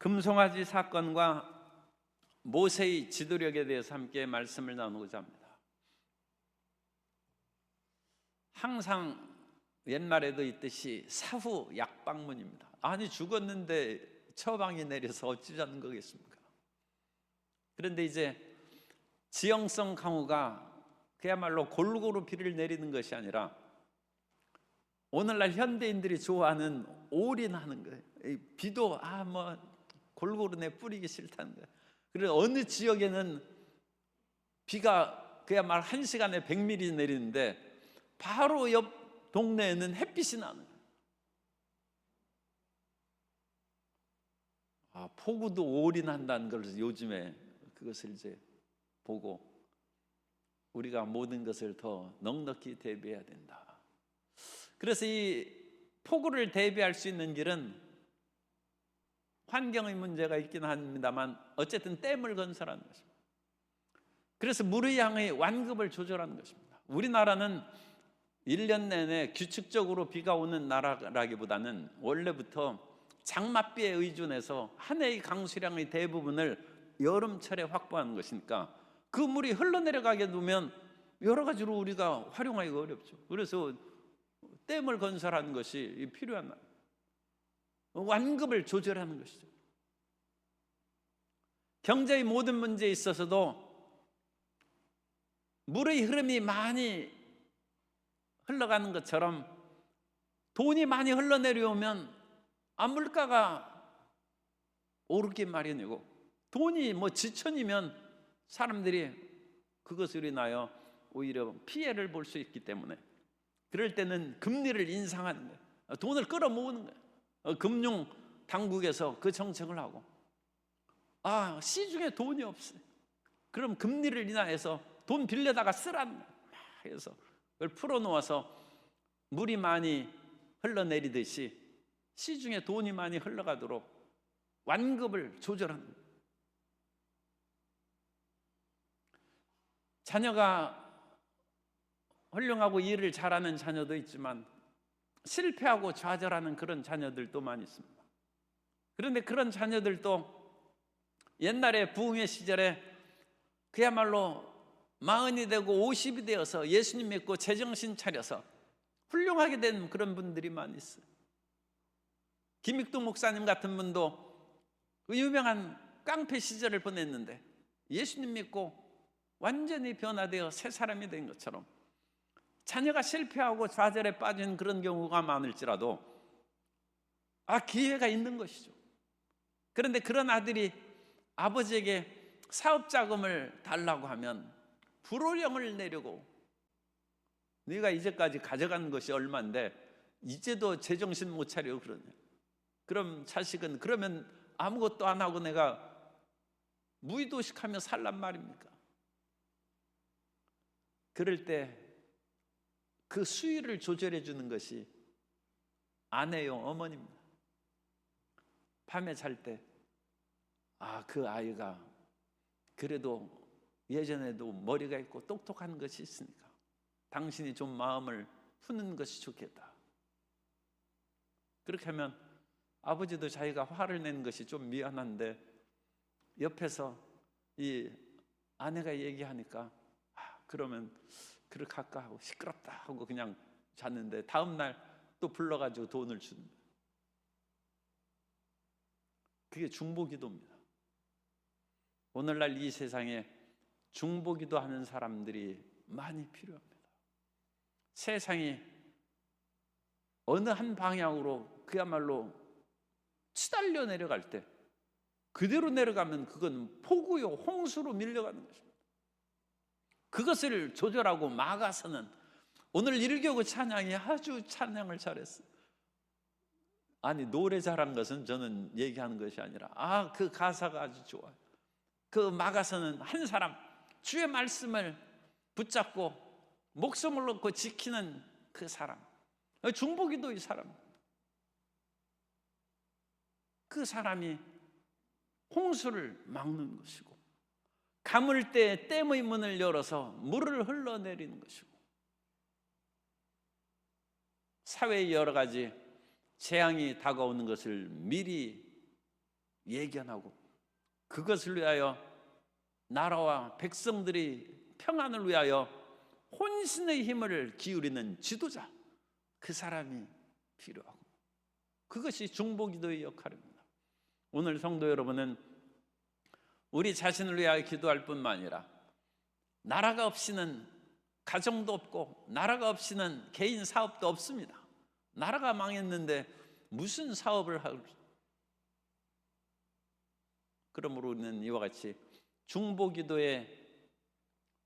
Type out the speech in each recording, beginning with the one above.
금송아지 사건과 모세의 지도력에 대해서 함께 말씀을 나누고자 합니다. 항상 옛말에도 있듯이 사후 약방문입니다. 아니 죽었는데 처방이 내려서 어찌자는 거겠습니까? 그런데 이제 지형성 강우가 그야말로 골고루 비를 내리는 것이 아니라 오늘날 현대인들이 좋아하는 올인하는 거예요. 비도 골고루 내 뿌리기 싫다는 거예요. 그래서 어느 지역에는 비가 그야말로 1시간에 100mm 내리는데 바로 옆 동네에는 햇빛이 나는 거예요. 폭우도 올인한다는 걸 요즘에 그것을 이제 보고 우리가 모든 것을 더 넉넉히 대비해야 된다. 그래서 이 폭우를 대비할 수 있는 길은 환경의 문제가 있긴 합니다만 어쨌든 댐을 건설하는 것입니다. 그래서 물의 양의 완급을 조절하는 것입니다. 우리나라는 1년 내내 규칙적으로 비가 오는 나라라기보다는 원래부터 장맛비에 의존해서 한 해의 강수량의 대부분을 여름철에 확보하는 것이니까 그 물이 흘러내려가게 두면 여러 가지로 우리가 활용하기가 어렵죠. 그래서 댐을 건설하는 것이 필요한 완급을 조절하는 것이죠. 경제의 모든 문제에 있어서도 물의 흐름이 많이 흘러가는 것처럼 돈이 많이 흘러내려오면 물가가 오르기 마련이고 돈이 지천이면 사람들이 그것으로 인하여 오히려 피해를 볼 수 있기 때문에 그럴 때는 금리를 인상하는 거예요. 돈을 끌어모으는 거예요. 금융 당국에서 그 정책을 하고 시중에 돈이 없어요. 그럼 금리를 인하해서 돈 빌려다가 쓰라는 거예요. 해서 그걸 풀어놓아서 물이 많이 흘러내리듯이 시중에 돈이 많이 흘러가도록 완급을 조절하는 거예요. 자녀가 훌륭하고 일을 잘하는 자녀도 있지만 실패하고 좌절하는 그런 자녀들도 많이 있습니다. 그런데 그런 자녀들도 옛날에 부흥의 시절에 그야말로 40이 되고 50이 되어서 예수님 믿고 제정신 차려서 훌륭하게 된 그런 분들이 많이 있어요. 김익동 목사님 같은 분도 그 유명한 깡패 시절을 보냈는데 예수님 믿고 완전히 변화되어 새 사람이 된 것처럼 자녀가 실패하고 좌절에 빠진 그런 경우가 많을지라도 기회가 있는 것이죠. 그런데 그런 아들이 아버지에게 사업 자금을 달라고 하면 불호령을 내리고 네가 이제까지 가져간 것이 얼마인데 이제도 제정신 못 차려 그러냐. 그럼 자식은 그러면 아무것도 안 하고 내가 무의도식하며 살란 말입니까? 그럴 때 그 수위를 조절해 주는 것이 아내요 어머니입니다. 밤에 잘 때 그 아이가 그래도 예전에도 머리가 있고 똑똑한 것이 있으니까 당신이 좀 마음을 푸는 것이 좋겠다. 그렇게 하면 아버지도 자기가 화를 내는 것이 좀 미안한데 옆에서 이 아내가 얘기하니까 그러면 그렇게 할까 하고 시끄럽다 하고 그냥 잤는데 다음날 또 불러가지고 돈을 주는 거예요. 그게 중보기도입니다. 오늘날 이 세상에 중보기도 하는 사람들이 많이 필요합니다. 세상이 어느 한 방향으로 그야말로 치달려 내려갈 때 그대로 내려가면 그건 폭우요 홍수로 밀려가는 것입니다. 그것을 조절하고 막아서는 오늘 1교구 찬양이 아주 찬양을 잘했어요. 노래 잘한 것은 저는 얘기하는 것이 아니라 그 가사가 아주 좋아요. 그 막아서는 한 사람 주의 말씀을 붙잡고 목숨을 놓고 지키는 그 사람, 중보기도의 사람, 그 사람이 홍수를 막는 것이고 가물 때 댐의 문을 열어서 물을 흘러내리는 것이고 사회의 여러 가지 재앙이 다가오는 것을 미리 예견하고 그것을 위하여 나라와 백성들이 평안을 위하여 혼신의 힘을 기울이는 지도자, 그 사람이 필요하고, 그것이 중보기도의 역할입니다. 오늘 성도 여러분은 우리 자신을 위하여 기도할 뿐만 아니라 나라가 없이는 가정도 없고 나라가 없이는 개인 사업도 없습니다. 나라가 망했는데 무슨 사업을 하고, 그러므로 우리는 이와 같이 중보기도의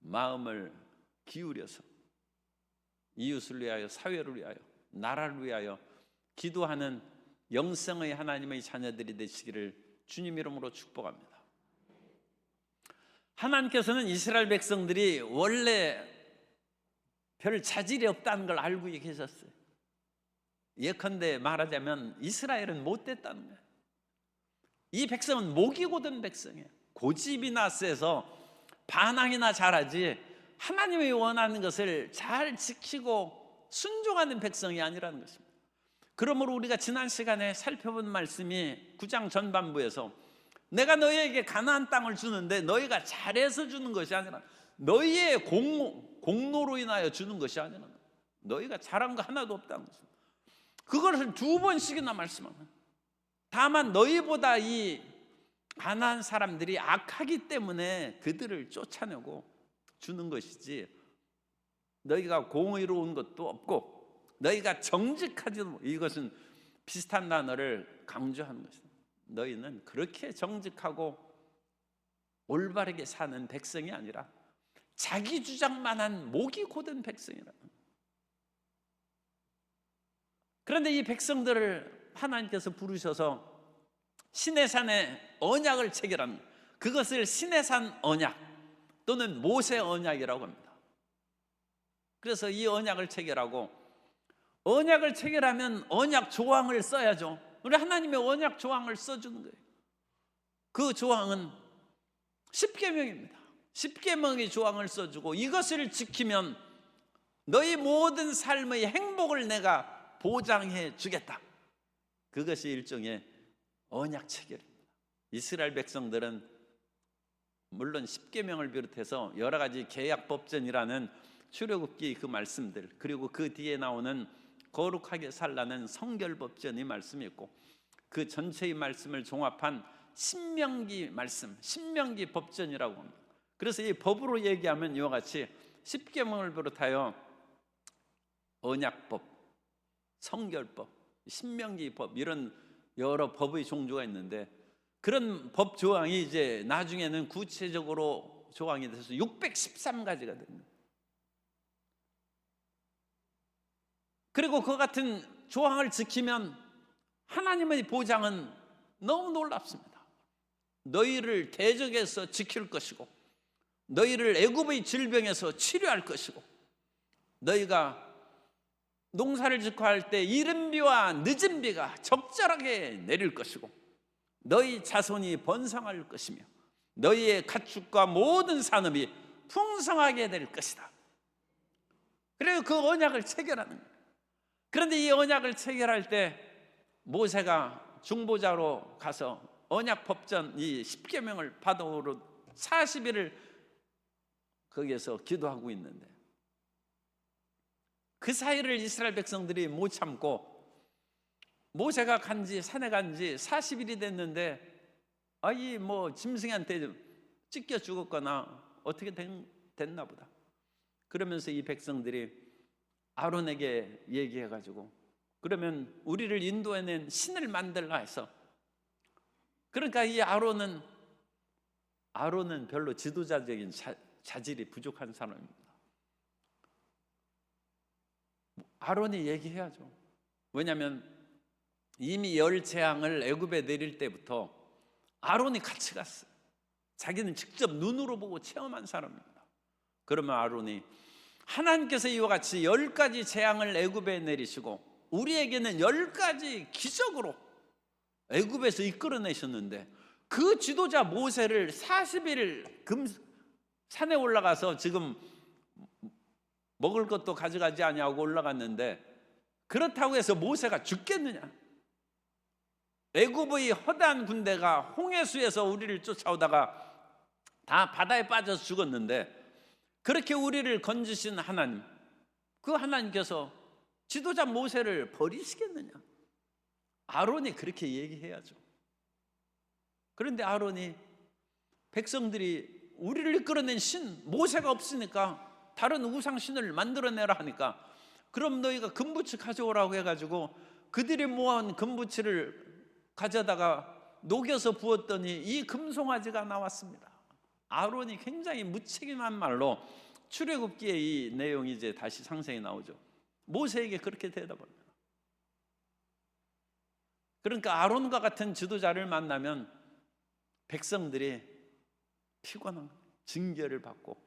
마음을 기울여서 이웃을 위하여, 사회를 위하여, 나라를 위하여 기도하는 영성의 하나님의 자녀들이 되시기를 주님 이름으로 축복합니다. 하나님께서는 이스라엘 백성들이 원래 별 자질이 없다는 걸 알고 계셨어요. 예컨대 말하자면 이스라엘은 못됐다는 거예요. 이 백성은 목이 고든 백성이에요. 고집이나 세서 반항이나 잘하지 하나님이 원하는 것을 잘 지키고 순종하는 백성이 아니라는 것입니다. 그러므로 우리가 지난 시간에 살펴본 말씀이 9장 전반부에서 내가 너희에게 가나안 땅을 주는데 너희가 잘해서 주는 것이 아니라 너희의 공로로 인하여 주는 것이 아니라 너희가 잘한 거 하나도 없다는 것입니다. 그것을 2번씩이나 말씀합니다. 다만 너희보다 이 가나안 사람들이 악하기 때문에 그들을 쫓아내고 주는 것이지 너희가 공의로운 것도 없고 너희가 정직하지도 못하고, 이것은 비슷한 단어를 강조하는 것입니다. 너희는 그렇게 정직하고 올바르게 사는 백성이 아니라 자기 주장만 한 목이 고든 백성이라. 그런데 이 백성들을 하나님께서 부르셔서 시내산에 언약을 체결합니다. 그것을 시내산 언약 또는 모세 언약이라고 합니다. 그래서 이 언약을 체결하고, 언약을 체결하면 언약 조항을 써야죠. 우리 하나님의 언약 조항을 써주는 거예요. 그 조항은 10계명입니다. 10계명의 조항을 써주고 이것을 지키면 너희 모든 삶의 행복을 내가 보장해 주겠다. 그것이 일종의 언약 체결입니다. 이스라엘 백성들은 물론 10계명을 비롯해서 여러 가지 계약 법전이라는 출애굽기 그 말씀들, 그리고 그 뒤에 나오는 거룩하게 살라는 성결법전의 말씀이 있고, 그 전체의 말씀을 종합한 신명기 말씀, 신명기 법전이라고 합니다. 그래서 이 법으로 얘기하면 이와 같이 10계명을 비롯하여 언약법, 성결법, 신명기법, 이런 여러 법의 종류가 있는데, 그런 법 조항이 이제 나중에는 구체적으로 조항이 돼서 613가지가 됩니다. 그리고 그 같은 조항을 지키면 하나님의 보장은 너무 놀랍습니다. 너희를 대적에서 지킬 것이고, 너희를 애굽의 질병에서 치료할 것이고, 너희가 농사를 짓고 할 때 이른 비와 늦은 비가 적절하게 내릴 것이고, 너희 자손이 번성할 것이며 너희의 가축과 모든 산업이 풍성하게 될 것이다. 그래서 그 언약을 체결하는 거예요. 그런데 이 언약을 체결할 때 모세가 중보자로 가서 언약 법전 이 10계명을 받아오러 40일을 거기에서 기도하고 있는데, 그 사이를 이스라엘 백성들이 못 참고 모세가 산에 간지 40일이 됐는데 이 짐승한테 찢겨 죽었거나 어떻게 됐나 보다. 그러면서 이 백성들이 아론에게 얘기해가지고, 그러면 우리를 인도해낸 신을 만들라 해서, 그러니까 이 아론은 별로 지도자적인 자질이 부족한 사람입니다. 아론이 얘기해야죠. 왜냐하면 이미 10재앙을 애굽에 내릴 때부터 아론이 같이 갔어요. 자기는 직접 눈으로 보고 체험한 사람입니다. 그러면 아론이 하나님께서 이와 같이 10가지 재앙을 애굽에 내리시고 우리에게는 10가지 기적으로 애굽에서 이끌어내셨는데, 그 지도자 모세를 40일 산에 올라가서 지금 먹을 것도 가져가지 아니하고 올라갔는데, 그렇다고 해서 모세가 죽겠느냐? 애굽의 허다한 군대가 홍해수에서 우리를 쫓아오다가 다 바다에 빠져서 죽었는데, 그렇게 우리를 건지신 하나님, 그 하나님께서 지도자 모세를 버리시겠느냐? 아론이 그렇게 얘기해야죠. 그런데 아론이 백성들이 우리를 이끌어낸 신 모세가 없으니까 다른 우상 신을 만들어내라 하니까, 그럼 너희가 금부치 가져오라고 해가지고 그들이 모아온 금부치를 가져다가 녹여서 부었더니 이 금송아지가 나왔습니다. 아론이 굉장히 무책임한 말로, 출애굽기에 이 내용이 이제 다시 상세히 나오죠. 모세에게 그렇게 대답합니다. 그러니까 아론과 같은 지도자를 만나면 백성들이 피곤한 징계를 받고,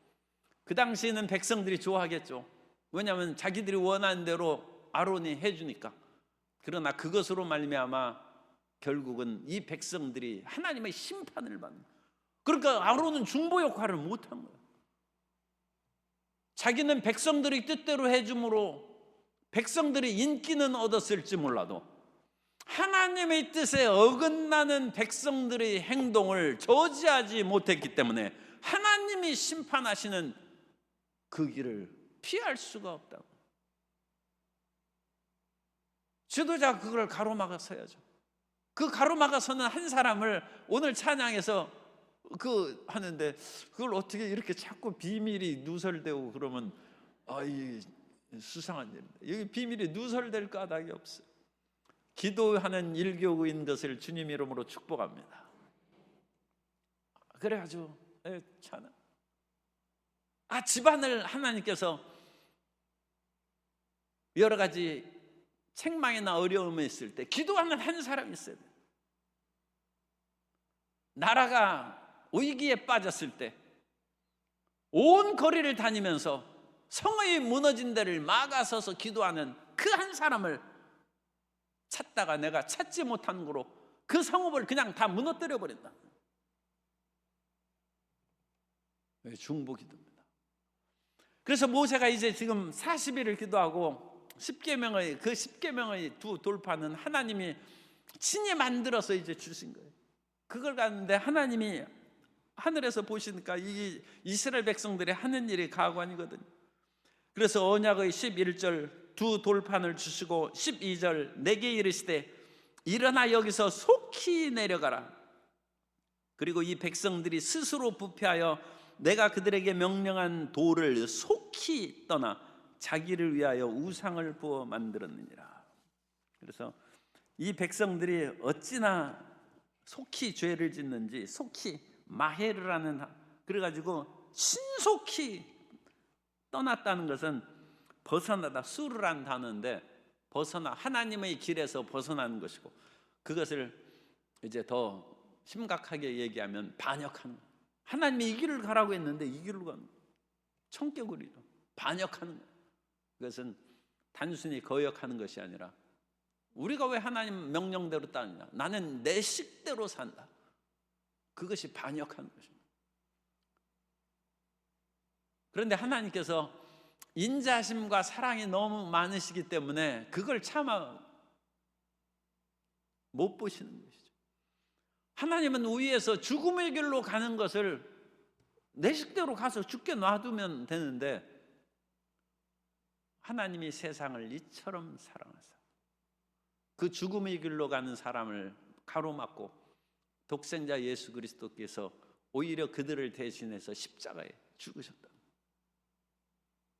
그 당시에는 백성들이 좋아하겠죠. 왜냐하면 자기들이 원하는 대로 아론이 해주니까. 그러나 그것으로 말미암아 결국은 이 백성들이 하나님의 심판을 받는, 그러니까 아론은 중보 역할을 못한 거예요. 자기는 백성들이 뜻대로 해줌으로 백성들이 인기는 얻었을지 몰라도 하나님의 뜻에 어긋나는 백성들의 행동을 저지하지 못했기 때문에 하나님이 심판하시는 그 길을 피할 수가 없다고. 지도자가 그걸 가로막아서야죠. 그 가로막아서는 한 사람을 오늘 찬양에서 하는데, 그걸 어떻게 이렇게 자꾸 비밀이 누설되고 그러면 이 수상한 일입니다. 여기 비밀이 누설될 까닭이 없어요. 기도하는 일교구인 것을 주님 이름으로 축복합니다. 그래가지고 찬양. 집안을 하나님께서 여러 가지 책망이나 어려움이 있을 때 기도하는 한 사람이 있어야 돼요. 나라가 위기에 빠졌을 때 온 거리를 다니면서 성읍이 무너진 데를 막아서서 기도하는 그 한 사람을 찾다가 내가 찾지 못한 거로 그 성읍을 그냥 다 무너뜨려 버린다. 중보기도입니다. 그래서 모세가 이제 지금 40일을 기도하고 10계명의 두 돌파는 하나님이 친히 만들어서 이제 주신 거예요. 그걸 갔는데 하나님이 하늘에서 보시니까 이 이스라엘 백성들이 하는 일이 가관이거든요. 그래서 언약의 11절 두 돌판을 주시고 12절 내게 이르시되 일어나 여기서 속히 내려가라. 그리고 이 백성들이 스스로 부패하여 내가 그들에게 명령한 돌을 속히 떠나 자기를 위하여 우상을 부어 만들었느니라. 그래서 이 백성들이 어찌나 속히 죄를 짓는지, 속히 마헤르라는, 그래가지고 신속히 떠났다는 것은 벗어나다, 수르란 단어인데 벗어나, 하나님의 길에서 벗어나는 것이고, 그것을 이제 더 심각하게 얘기하면 반역하는 거예요. 하나님이 이 길을 가라고 했는데 이 길로 가는 거예요. 청개구리로 반역하는 거예요. 그것은 단순히 거역하는 것이 아니라, 우리가 왜 하나님 명령대로 따르냐, 나는 내 식대로 산다, 그것이 반역하는 것입니다. 그런데 하나님께서 인자심과 사랑이 너무 많으시기 때문에 그걸 차마 못 보시는 것이죠. 하나님은 위에서 죽음의 길로 가는 것을 내 식대로 가서 죽게 놔두면 되는데, 하나님이 세상을 이처럼 사랑하사 그 죽음의 길로 가는 사람을 가로막고 독생자 예수 그리스도께서 오히려 그들을 대신해서 십자가에 죽으셨다.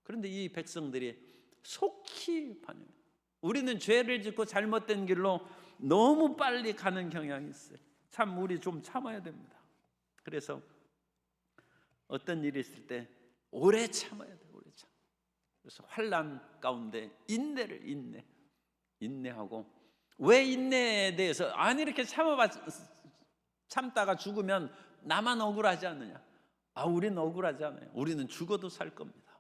그런데 이 백성들이 속히 반영. 우리는 죄를 짓고 잘못된 길로 너무 빨리 가는 경향이 있어요. 참 우리 좀 참아야 됩니다. 그래서 어떤 일이 있을 때 오래 참아야 돼요. 오래 참. 그래서 환난 가운데 인내를 인내하고, 왜 인내에 대해서 이렇게 참다가 죽으면 나만 억울하지 않느냐? 우리는 억울하지 않아요. 우리는 죽어도 살 겁니다.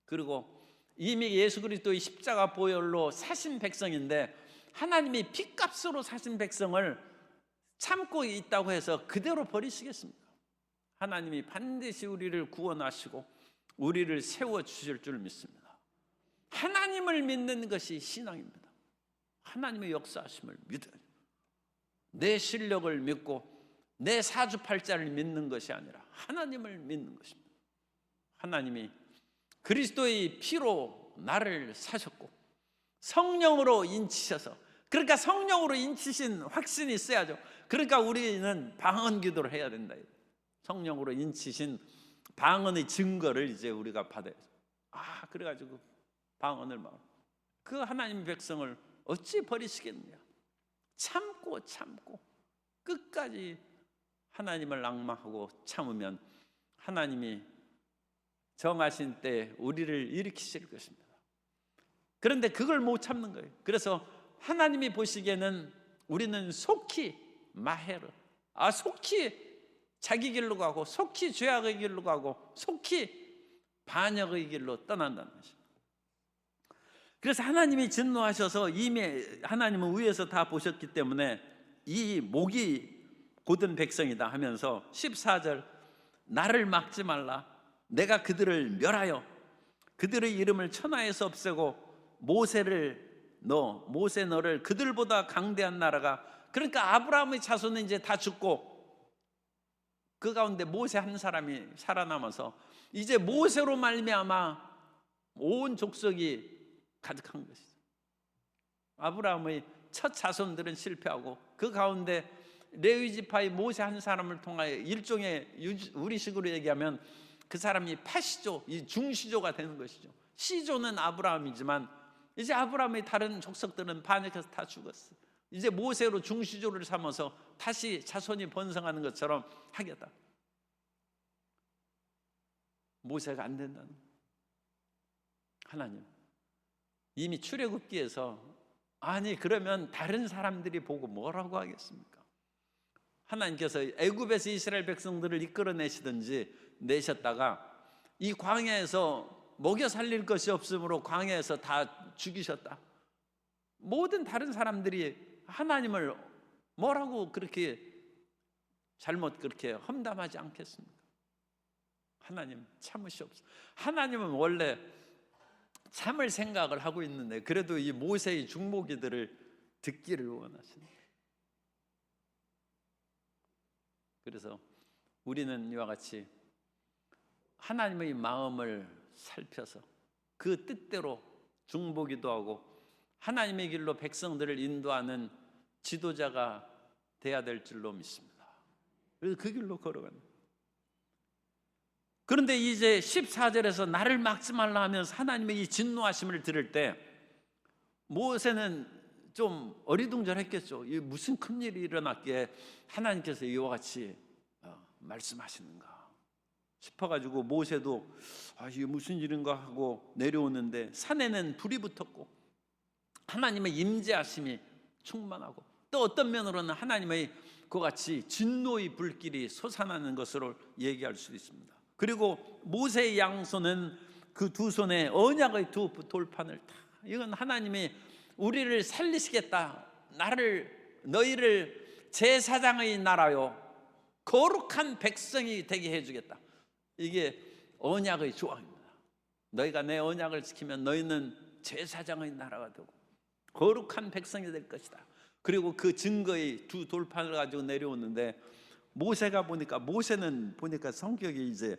그리고 이미 예수 그리스도의 십자가 보혈로 사신 백성인데, 하나님이 핏값으로 사신 백성을 참고 있다고 해서 그대로 버리시겠습니까? 하나님이 반드시 우리를 구원하시고 우리를 세워주실 줄 믿습니다. 하나님을 믿는 것이 신앙입니다. 하나님의 역사하심을 믿어요. 내 실력을 믿고 내 사주팔자를 믿는 것이 아니라 하나님을 믿는 것입니다. 하나님이 그리스도의 피로 나를 사셨고 성령으로 인치셔서, 그러니까 성령으로 인치신 확신이 있어야죠. 그러니까 우리는 방언 기도를 해야 된다. 성령으로 인치신 방언의 증거를 이제 우리가 받아야죠. 그래가지고 방언을 막, 그 하나님의 백성을 어찌 버리시겠느냐. 참고 끝까지 하나님을 앙망하고 참으면 하나님이 정하신 때 우리를 일으키실 것입니다. 그런데 그걸 못 참는 거예요. 그래서 하나님이 보시기에는 우리는 속히 마헤르, 속히 자기 길로 가고 속히 죄악의 길로 가고 속히 반역의 길로 떠난다는 것입니다. 그래서 하나님이 진노하셔서 이미 하나님은 위에서 다 보셨기 때문에 이 목이 곧은 백성이다 하면서 14절, 나를 막지 말라. 내가 그들을 멸하여 그들의 이름을 천하에서 없애고 모세 너를 그들보다 강대한 나라가, 그러니까 아브라함의 자손은 이제 다 죽고 그 가운데 모세 한 사람이 살아남아서 이제 모세로 말미암아 온 족속이 가득한 것이죠. 아브라함의 첫 자손들은 실패하고 그 가운데 레위 지파의 모세 한 사람을 통하여 일종의, 우리식으로 얘기하면 그 사람이 파시조, 이 중시조가 되는 것이죠. 시조는 아브라함이지만 이제 아브라함의 다른 족속들은 반역해서 다 죽었어. 이제 모세로 중시조를 삼아서 다시 자손이 번성하는 것처럼 하겠다. 모세가 안 된다는 거예요. 하나님 이미 출애굽기에서, 그러면 다른 사람들이 보고 뭐라고 하겠습니까? 하나님께서 애굽에서 이스라엘 백성들을 내셨다가 이 광야에서 먹여 살릴 것이 없으므로 광야에서 다 죽이셨다. 모든 다른 사람들이 하나님을 뭐라고 그렇게 잘못 그렇게 험담하지 않겠습니까? 하나님 참으시옵소서. 하나님은 원래 참을 생각을 하고 있는데 그래도 이 모세의 중보기들을 듣기를 원하십니다. 그래서 우리는 이와 같이 하나님의 마음을 살펴서 그 뜻대로 중보기도 하고 하나님의 길로 백성들을 인도하는 지도자가 돼야 될 줄로 믿습니다. 그래서 그 길로 걸어가는. 그런데 이제 14절에서 나를 막지 말라 하면서 하나님의 이 진노하심을 들을 때 모세는 좀 어리둥절했겠죠. 이 무슨 큰일이 일어났기에 하나님께서 이와 같이 말씀하시는가 싶어가지고 모세도 이게 무슨 일인가 하고 내려오는데 산에는 불이 붙었고 하나님의 임재하심이 충만하고 또 어떤 면으로는 하나님의 그와 같이 진노의 불길이 솟아나는 것으로 얘기할 수 있습니다. 그리고 모세의 양손은 그 두 손에 언약의 두 돌판을 다, 이건 하나님이 우리를 살리시겠다, 너희를 제사장의 나라요 거룩한 백성이 되게 해주겠다. 이게 언약의 조항입니다. 너희가 내 언약을 지키면 너희는 제사장의 나라가 되고 거룩한 백성이 될 것이다. 그리고 그 증거의 두 돌판을 가지고 내려오는데 모세는 보니까 성격이 이제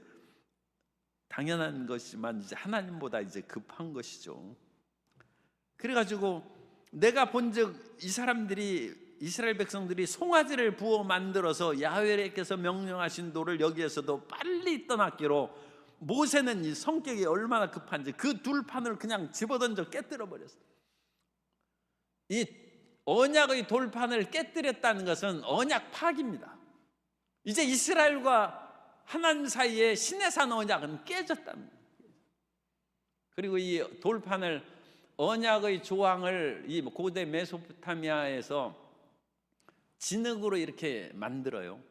당연한 것이지만 이제 하나님보다 이제 급한 것이죠. 그래가지고 내가 본즉 이스라엘 백성들이 송아지를 부어 만들어서 야훼께서 명령하신 도를 여기에서도 빨리 떠났기로 모세는 이 성격이 얼마나 급한지 그 둘판을 그냥 집어던져 깨뜨려 버렸어요. 이 언약의 돌판을 깨뜨렸다는 것은 언약 파기입니다. 이제 이스라엘과 하나님 사이에 시내산 언약은 깨졌다는 거예요. 그리고 이 돌판을, 언약의 조항을 이 고대 메소포타미아에서 진흙으로 이렇게 만들어요.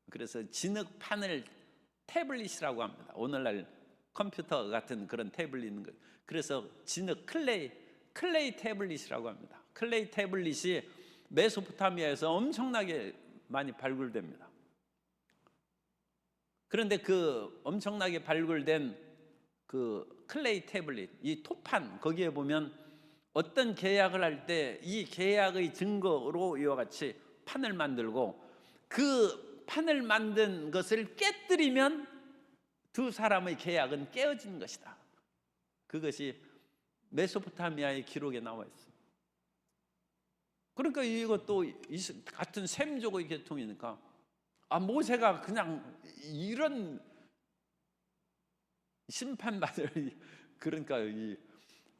그래서 진흙판을 태블릿이라고 합니다. 오늘날 컴퓨터 같은 그런 태블릿 있는 거. 그래서 진흙 클레이 태블릿이라고 합니다. 클레이 태블릿이 메소포타미아에서 엄청나게 많이 발굴됩니다. 그런데 그 엄청나게 발굴된 그 클레이 태블릿, 이 토판, 거기에 보면 어떤 계약을 할 때 이 계약의 증거로 이와 같이 판을 만들고 그 판을 만든 것을 깨뜨리면 두 사람의 계약은 깨어진 것이다. 그것이 메소포타미아의 기록에 나와 있어요. 그러니까 이것도 같은 셈족의 계통이니까 모세가 그냥 이런 심판받을 그러니까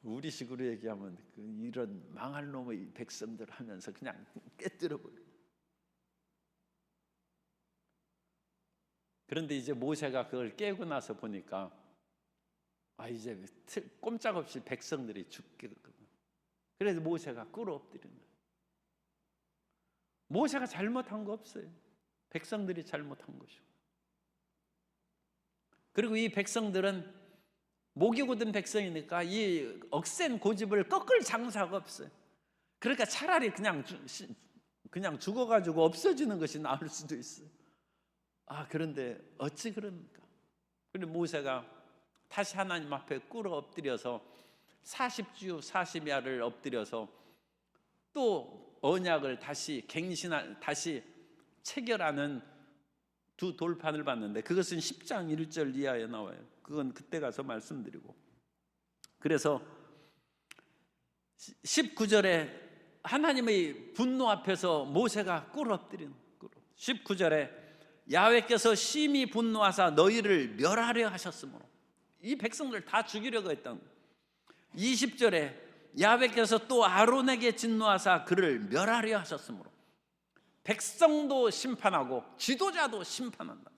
우리 식으로 얘기하면 이런 망할 놈의 백성들 하면서 그냥 깨뜨려 버려. 그런데 이제 모세가 그걸 깨고 나서 보니까 이제 꼼짝없이 백성들이 죽겠거든. 그래서 모세가 꿇어 엎드리는 거예요. 모세가 잘못한 거 없어요. 백성들이 잘못한 것이고. 그리고 이 백성들은 목이 곧은 백성이니까 이 억센 고집을 꺾을 장사가 없어요. 그러니까 차라리 그냥 죽어가지고 없어지는 것이 나을 수도 있어요. 그런데 어찌 그럽니까? 그런데 모세가 다시 하나님 앞에 꿇어 엎드려서 40주 40야를 엎드려서 또 언약을 다시 다시 체결하는 두 돌판을 봤는데 그것은 10장 1절 이하에 나와요. 그건 그때 가서 말씀드리고, 그래서 19절에 하나님의 분노 앞에서 모세가 꿇어 엎드리는 19절에 야훼께서 심히 분노하사 너희를 멸하려 하셨으므로, 이 백성들 다 죽이려고 했던. 20절에 야훼께서 또 아론에게 진노하사 그를 멸하려 하셨으므로, 백성도 심판하고 지도자도 심판한다.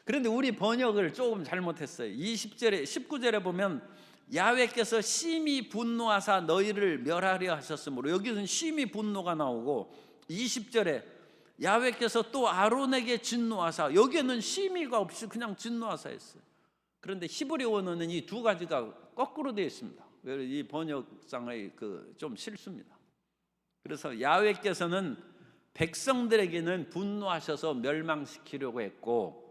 그런데 우리 번역을 조금 잘못했어요. 19절에 보면 야훼께서 심히 분노하사 너희를 멸하려 하셨으므로, 여기서는 심히 분노가 나오고 20절에 야훼께서 또 아론에게 진노하사, 여기에는 심히가 없이 그냥 진노하사 했어요. 그런데 히브리 원어는 이 두 가지가 거꾸로 되어 있습니다. 이 번역상의 좀 실수입니다. 그래서 야훼께서는 백성들에게는 분노하셔서 멸망시키려고 했고,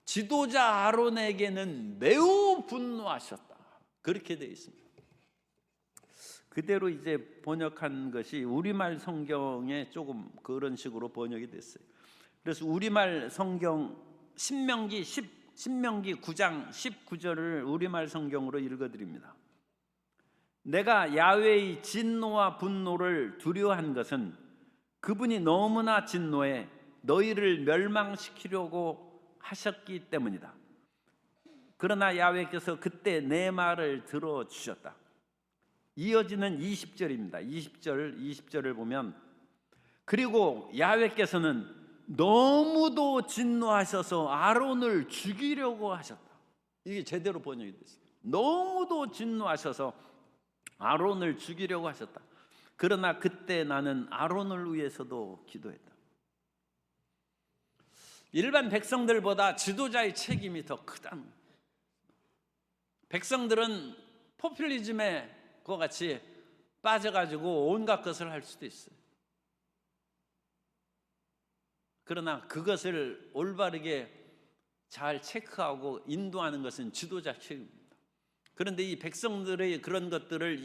지도자 아론에게는 매우 분노하셨다, 그렇게 되어 있습니다. 그대로 이제 번역한 것이 우리말 성경에 조금 그런 식으로 번역이 됐어요. 그래서 우리말 성경 신명기 9장 19절을 우리말 성경으로 읽어드립니다. 내가 야훼의 진노와 분노를 두려워한 것은 그분이 너무나 진노해 너희를 멸망시키려고 하셨기 때문이다. 그러나 야훼께서 그때 내 말을 들어주셨다. 이어지는 20절입니다. 20절을 보면, 그리고 야훼께서는 너무도 진노하셔서 아론을 죽이려고 하셨다. 이게 제대로 번역이 됐어요. 너무도 진노하셔서 아론을 죽이려고 하셨다. 그러나 그때 나는 아론을 위해서도 기도했다. 일반 백성들보다 지도자의 책임이 더 크다는 거예요. 백성들은 포퓰리즘에 그와 같이 빠져가지고 온갖 것을 할 수도 있어요. 그러나 그것을 올바르게 잘 체크하고 인도하는 것은 지도자 책임입니다. 그런데 이 백성들의 그런 것들을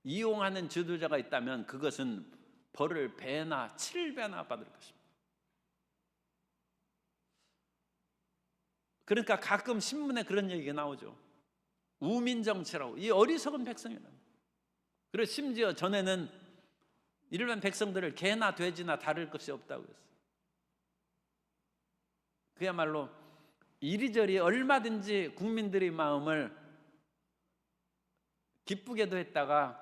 이용하는 지도자가 있다면 그것은 벌을 배나 7배나 받을 것입니다. 그러니까 가끔 신문에 그런 얘기가 나오죠. 우민정치라고, 이 어리석은 백성이라고. 그리고 심지어 전에는 일반 백성들을 개나 돼지나 다를 것이 없다고 했어요. 그야말로 이리저리 얼마든지 국민들의 마음을 기쁘게도 했다가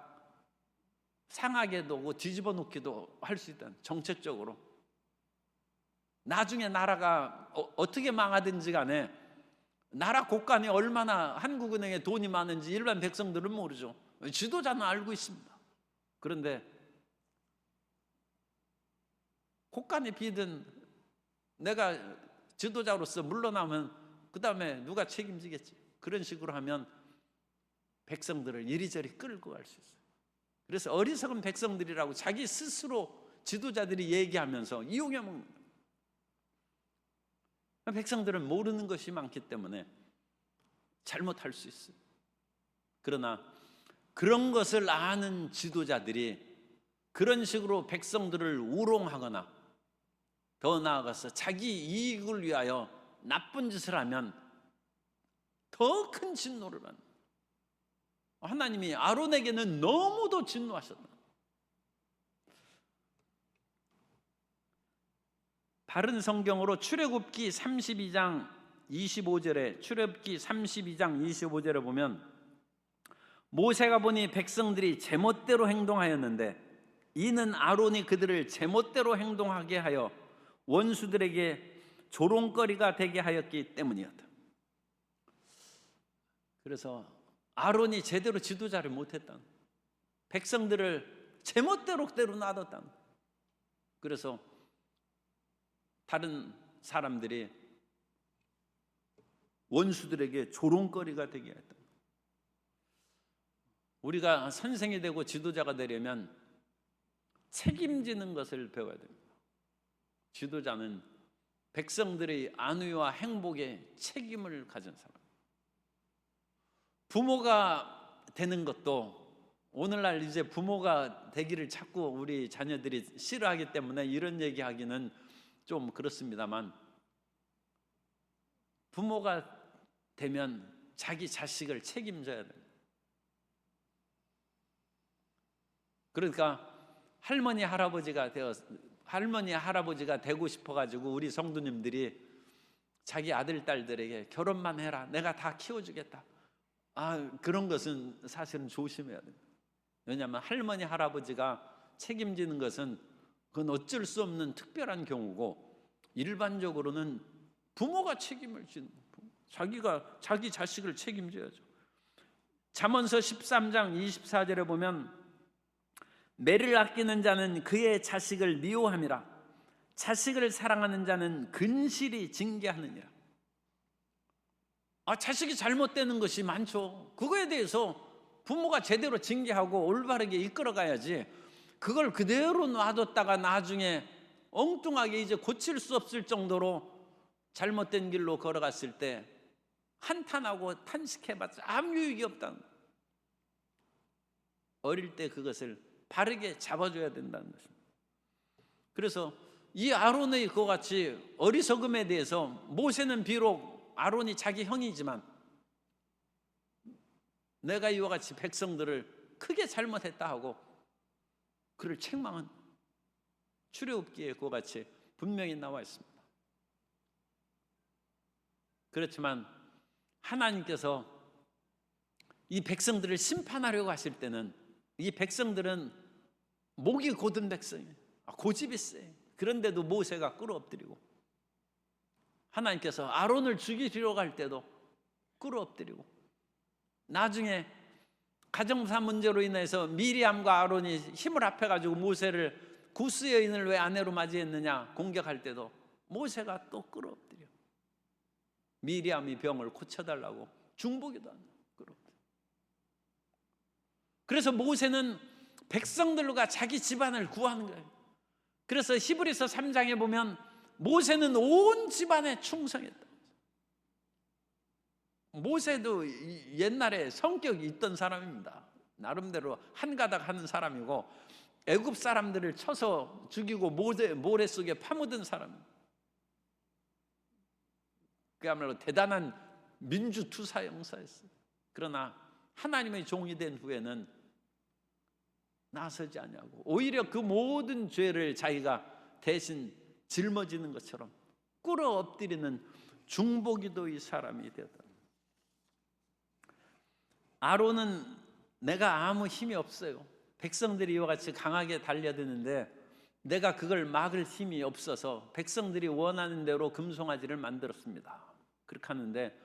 상하게도 하고 뒤집어 놓기도 할 수 있다는, 정책적으로. 나중에 나라가 어떻게 망하든지 간에 나라 곳간에 얼마나 한국은행에 돈이 많은지 일반 백성들은 모르죠. 지도자는 알고 있습니다. 그런데 곳간에 비든 내가 지도자로서 물러나면 그 다음에 누가 책임지겠지. 그런 식으로 하면 백성들을 이리저리 끌고 갈 수 있어요. 그래서 어리석은 백성들이라고 자기 스스로 지도자들이 얘기하면서 이용해 먹는 거예요. 백성들은 모르는 것이 많기 때문에 잘못할 수 있어요. 그러나 그런 것을 아는 지도자들이 그런 식으로 백성들을 우롱하거나 더 나아가서 자기 이익을 위하여 나쁜 짓을 하면 더 큰 진노를 받는, 하나님이 아론에게는 너무도 진노하셨다. 바른 성경으로 출애굽기 32장 25절에 출애굽기 32장 25절에 보면 모세가 보니 백성들이 제멋대로 행동하였는데 이는 아론이 그들을 제멋대로 행동하게 하여 원수들에게 조롱거리가 되게 하였기 때문이었다. 그래서 아론이 제대로 지도자를 못했다. 백성들을 제멋대로 놔뒀다. 그래서 다른 사람들이 원수들에게 조롱거리가 되게 했다. 우리가 선생이 되고 지도자가 되려면 책임지는 것을 배워야 됩니다. 지도자는 백성들의 안위와 행복에 책임을 가진 사람. 부모가 되는 것도 오늘날 이제 부모가 되기를 자꾸 우리 자녀들이 싫어하기 때문에 이런 얘기하기는 좀 그렇습니다만, 부모가 되면 자기 자식을 책임져야 돼요. 그러니까 할머니 할아버지가 되고 싶어가지고 우리 성도님들이 자기 아들 딸들에게 결혼만 해라, 내가 다 키워주겠다, 그런 것은 사실은 조심해야 돼요. 왜냐하면 할머니 할아버지가 책임지는 것은 그건 어쩔 수 없는 특별한 경우고, 일반적으로는 부모가 책임을 지는, 자기가 자기 자식을 책임져야죠. 잠언서 13장 24절에 보면 매를 아끼는 자는 그의 자식을 미워함이라 자식을 사랑하는 자는 근실이 징계하느니라. 자식이 잘못되는 것이 많죠. 그거에 대해서 부모가 제대로 징계하고 올바르게 이끌어가야지, 그걸 그대로 놔뒀다가 나중에 엉뚱하게 이제 고칠 수 없을 정도로 잘못된 길로 걸어갔을 때 한탄하고 탄식해봤자 아무 유익이 없다는 거예요. 어릴 때 그것을 바르게 잡아줘야 된다는 것입니다. 그래서 이 아론의 그와 같이 어리석음에 대해서 모세는 비록 아론이 자기 형이지만 내가 이와 같이 백성들을 크게 잘못했다 하고 그를 책망한 출애굽기에 그와 같이 분명히 나와 있습니다. 그렇지만 하나님께서 이 백성들을 심판하려고 하실 때는 이 백성들은 목이 곧은 백성이에요. 고집이 세. 그런데도 모세가 끌어엎드리고, 하나님께서 아론을 죽이려고 할 때도 끌어엎드리고, 나중에 가정사 문제로 인해서 미리암과 아론이 힘을 합해가지고 모세를 구스 여인을 왜 아내로 맞이했느냐 공격할 때도 모세가 또 끌어엎드려 미리암이 병을 고쳐달라고 중보기도 한다. 그래서 모세는 백성들과 자기 집안을 구하는 거예요. 그래서 히브리서 3장에 보면 모세는 온 집안에 충성했다. 모세도 옛날에 성격이 있던 사람입니다. 나름대로 한가닥 하는 사람이고 애굽 사람들을 쳐서 죽이고 모래 속에 파묻은 사람입니다. 그야말로 대단한 민주투사 용사였어요. 그러나 하나님의 종이 된 후에는 나서지 않냐고, 오히려 그 모든 죄를 자기가 대신 짊어지는 것처럼 끌어엎드리는 중보기도의 사람이 되었다. 아론은 내가 아무 힘이 없어요. 백성들이 이와 같이 강하게 달려드는데 내가 그걸 막을 힘이 없어서 백성들이 원하는 대로 금송아지를 만들었습니다. 그렇게 하는데,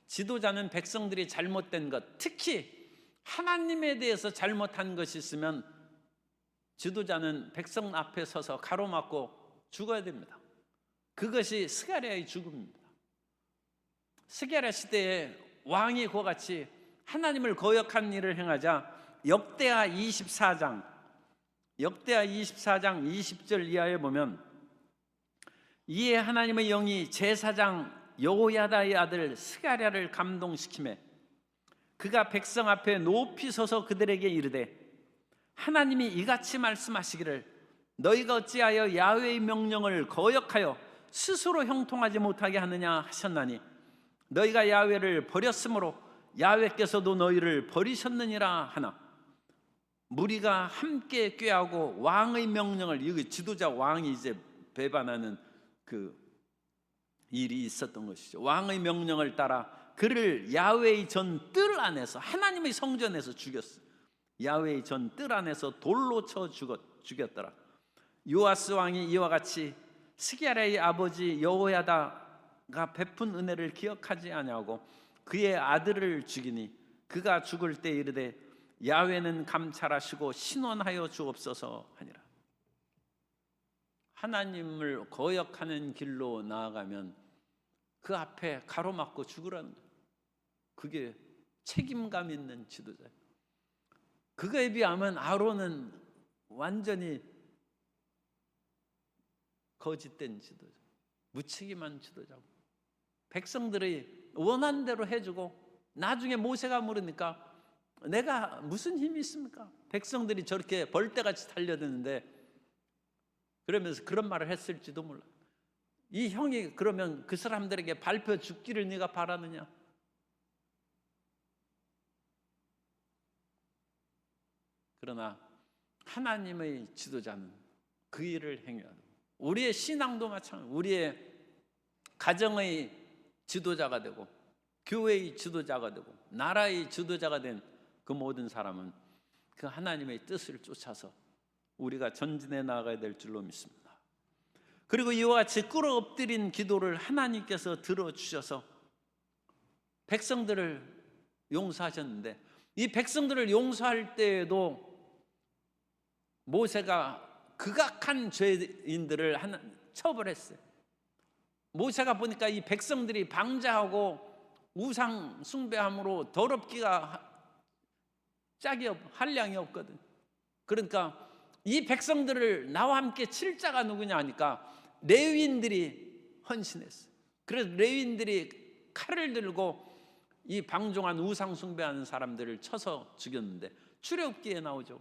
지도자는 백성들이 잘못된 것, 특히 하나님에 대해서 잘못한 것이 있으면 지도자는 백성 앞에 서서 가로막고 죽어야 됩니다. 그것이 스가랴의 죽음입니다. 스가랴 시대에 왕이 그와 같이 하나님을 거역한 일을 행하자 역대하 24장 20절 이하에 보면, 이에 하나님의 영이 제사장 여호야다의 아들 스가랴를 감동시키매 그가 백성 앞에 높이 서서 그들에게 이르되, 하나님이 이같이 말씀하시기를 너희가 어찌하여 야훼의 명령을 거역하여 스스로 형통하지 못하게 하느냐 하셨나니 너희가 야훼를 버렸으므로 야훼께서도 너희를 버리셨느니라 하나. 무리가 함께 꾀하고 왕의 명령을, 이 지도자 왕이 이제 배반하는 그 일이 있었던 것이죠. 왕의 명령을 따라 그를 야훼의 전 뜰 안에서, 하나님의 성전에서 죽였어. 야훼의 전 뜰 안에서 돌로 쳐 죽였더라. 요아스 왕이 이와 같이 스기야의 아버지 여호야다가 베푼 은혜를 기억하지 아니하고 그의 아들을 죽이니 그가 죽을 때 이르되 야훼는 감찰하시고 신원하여 주옵소서 하니라. 하나님을 거역하는 길로 나아가면 그 앞에 가로막고 죽으라는 거예요. 그게 책임감 있는 지도자예요. 그거에 비하면 아론은 완전히 거짓된 지도자, 무책임한 지도자고, 백성들이 원한 대로 해주고 나중에 모세가 물으니까 내가 무슨 힘이 있습니까? 백성들이 저렇게 벌떼같이 달려드는데, 그러면서 그런 말을 했을지도 몰라. 이 형이 그러면 그 사람들에게 밟혀 죽기를 네가 바라느냐? 그러나 하나님의 지도자는 그 일을 행해야 합니다. 우리의 신앙도 마찬가지입니다. 우리의 가정의 지도자가 되고 교회의 지도자가 되고 나라의 지도자가 된 그 모든 사람은 그 하나님의 뜻을 쫓아서 우리가 전진해 나가야 될 줄로 믿습니다. 그리고 이와 같이 끌어엎드린 기도를 하나님께서 들어주셔서 백성들을 용서하셨는데, 이 백성들을 용서할 때에도 모세가 극악한 죄인들을 처벌했어요. 모세가 보니까 이 백성들이 방자하고 우상 숭배함으로 더럽기가 한량이 없거든. 그러니까 이 백성들을 나와 함께 칠 자가 누구냐 하니까 레위인들이 헌신했어요. 그래서 레위인들이 칼을 들고 이 방종한 우상 숭배하는 사람들을 쳐서 죽였는데 출애굽기에 나오죠.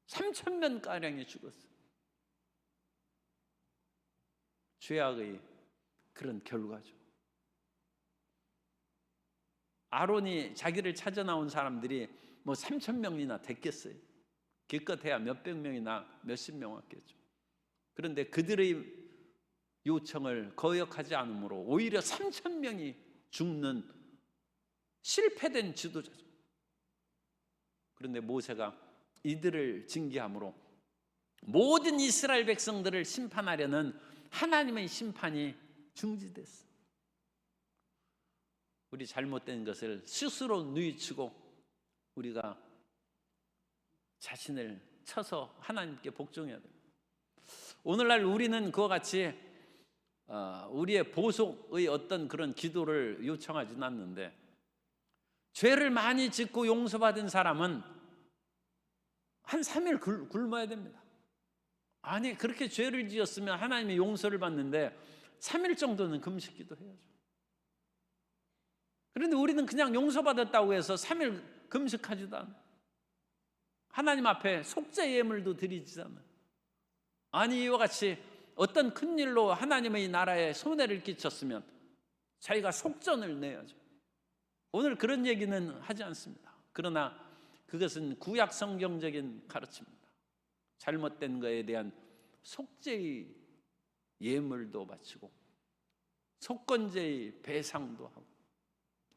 3,000명 가량이 죽었어요. 죄악의 그런 결과죠. 아론이 자기를 찾아 나온 사람들이 뭐 3,000명이나 됐겠어요. 기껏해야 몇백 명이나 몇십 명 왔겠죠. 그런데 그들의 요청을 거역하지 않으므로 오히려 3,000명이 죽는 실패된 지도자죠. 그런데 모세가 이들을 징계함으로 모든 이스라엘 백성들을 심판하려는 하나님의 심판이 중지됐어. 우리 잘못된 것을 스스로 누이치고 우리가 자신을 쳐서 하나님께 복종해야 됩니다. 오늘날 우리는 그와 같이 우리의 보속의 어떤 그런 기도를 요청하지는 않는데, 죄를 많이 짓고 용서받은 사람은 한 3일 굶어야 됩니다. 아니, 그렇게 죄를 지었으면 하나님의 용서를 받는데 3일 정도는 금식기도 해야죠. 그런데 우리는 그냥 용서받았다고 해서 3일 금식하지도 않아요. 하나님 앞에 속죄 예물도 드리지 않아요. 아니, 이와 같이 어떤 큰 일로 하나님의 나라에 손해를 끼쳤으면 자기가 속전을 내야죠. 오늘 그런 얘기는 하지 않습니다. 그러나 그것은 구약 성경적인 가르침입니다. 잘못된 것에 대한 속죄의 예물도 바치고 속건제의 배상도 하고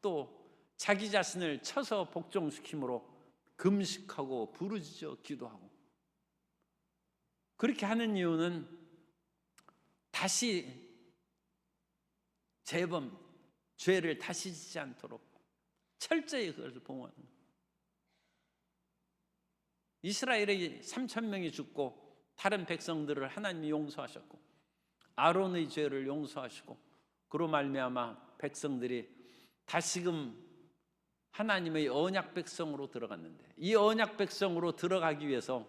또 자기 자신을 쳐서 복종시킴으로 금식하고 부르짖어 기도하고, 그렇게 하는 이유는 다시 재범, 죄를 다시 짓지 않도록 철저히 그것을 봉헌하는 거예요. 이스라엘의 3,000명이 죽고 다른 백성들을 하나님이 용서하셨고 아론의 죄를 용서하시고 그로 말미암아 백성들이 다시금 하나님의 언약 백성으로 들어갔는데, 이 언약 백성으로 들어가기 위해서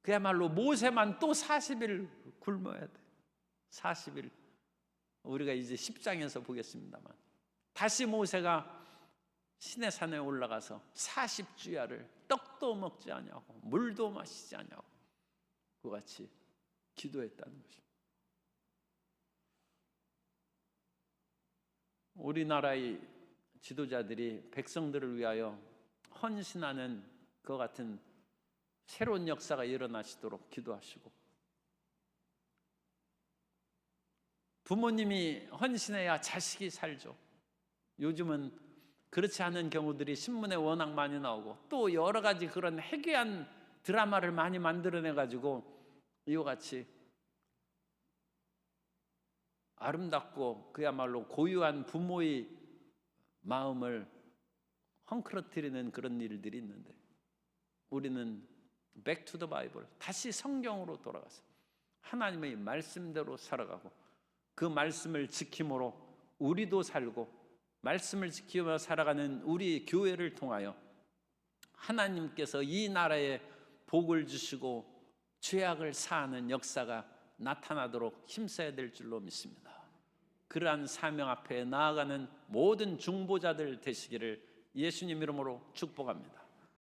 그야말로 모세만 또 40일 굶어야 돼. 40일. 우리가 이제 10장에서 보겠습니다만 다시 모세가 시내산에 올라가서 40주야를 떡도 먹지 아니하고 물도 마시지 아니하고 그와 같이 기도했다는 것입니다. 우리나라의 지도자들이 백성들을 위하여 헌신하는 그 같은 새로운 역사가 일어나시도록 기도하시고, 부모님이 헌신해야 자식이 살죠. 요즘은 그렇지 않은 경우들이 신문에 워낙 많이 나오고, 또 여러 가지 그런 해괴한 드라마를 많이 만들어내 가지고 이와 같이 아름답고 그야말로 고유한 부모의 마음을 헝클어뜨리는 그런 일들이 있는데, 우리는 back to the Bible, 다시 성경으로 돌아가서 하나님의 말씀대로 살아가고, 그 말씀을 지킴으로 우리도 살고, 말씀을 지키며 살아가는 우리 교회를 통하여 하나님께서 이 나라에 복을 주시고 죄악을 사하는 역사가 나타나도록 힘써야 될 줄로 믿습니다. 그러한 사명 앞에 나아가는 모든 중보자들 되시기를 예수님 이름으로 축복합니다.